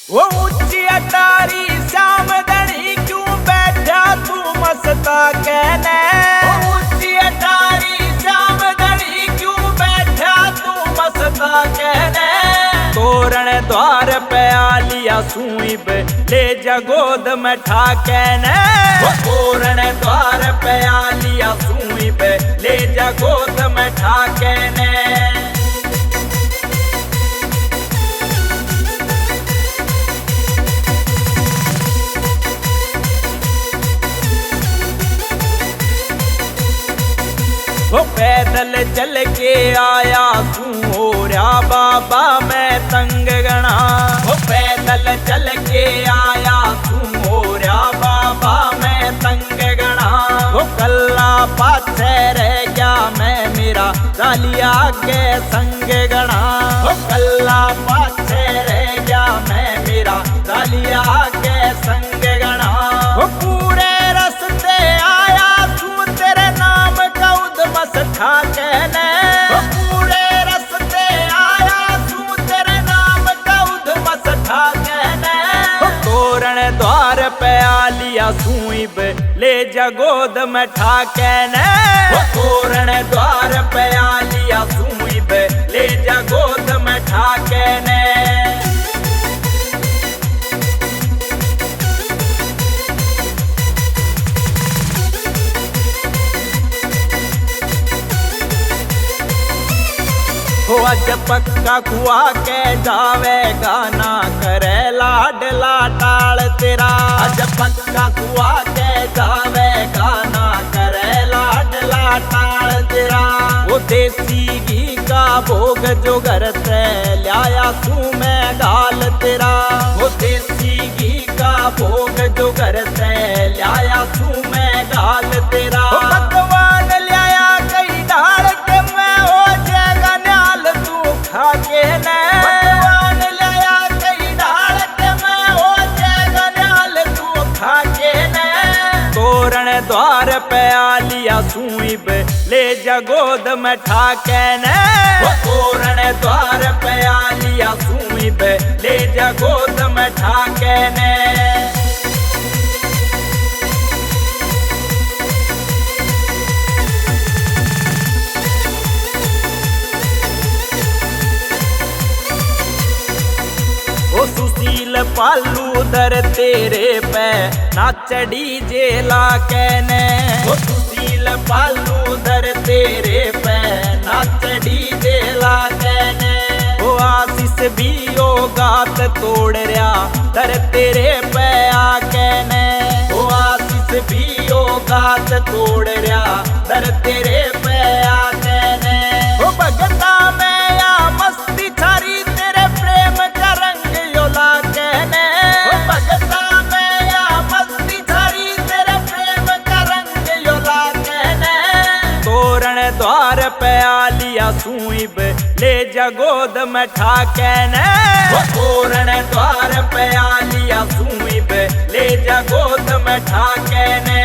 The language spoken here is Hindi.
वो ऊंची अटारी श्याम धनी क्यों बैठा तू मस्ता कहने। वो ऊंची अटारी श्याम धनी क्यों बैठा तू मस्ता कहने। तोरण द्वार पे आलिया सुईब ले जा गोद में ठाकने। तोरण द्वार पे आलिया सुईब ले जा गोद में ठाकने। वो पैदल चल के आया सूर्या बाबा मैं तंग गणा। वो पैदल चल के आया सूर्या बाबा मैं तंग गणा। वो कल्ला पाछे रह गया मैं मेरा डालिया के संग गणा। वो कल्ला पाछे रह गया मैं मेरा डालिया के संग गणा। वो पूरे रस्ते आया तू तेरे नाम का उद्मस ठाकने। पूरे रस्ते आया तू तेरे नाम का उद्मस ठाकने। तोरण द्वार पे आलिया सुईब ले जा गोद में ठाकने। तोरण द्वार पे आलिया सुईब ले जा गोद में ठाकने। अज पक्का कुआ के जावे गाना करे लाडला टाल तेरा। अज पक्का कुआ के जावे गाना करे लाडला टाल तेरा। वो देसी घी का भोग जो घर से लाया तू मैं गाल तेरा। वो देसी घी का भोग जो घर से लाया तू मैं गाल तेरा। भगवान लाया कई डाल के मैं हो जाएगा न्याल तू खाके ने। भगवान लाया कई डाल के मैं हो जाएगा न्याल तू खाके ने। तोरण द्वार पे आलिया सुईब ले जा गोद में ठाकने। तोरण द्वार पे आलिया सुईब ले जा गोद में ठाकने। ओ सुशील पालू दर तेरे पे नाच डीजे ला कहने। ओ सुशील पालू दर तेरे पे नाच डीजे ला कहने। ओ आशीष भी ओ गात तोड़ रहा दर तेरे पे आ कहने। ओ आशीष भी ओ गात तोड़ रहा दर तेरे पे आ कहने। ओ भगता में या मस्ती छारी तेरे प्रेम का रंग योला कहने। ओ भगता में या मस्ती छारी तेरे प्रेम का रंग योला कहने। तोरण द्वार पे आलिया सुईब ले जा गोद में ठाकने। तोरण द्वार पे आलिया सुईब ले जा गोद में ठाकने।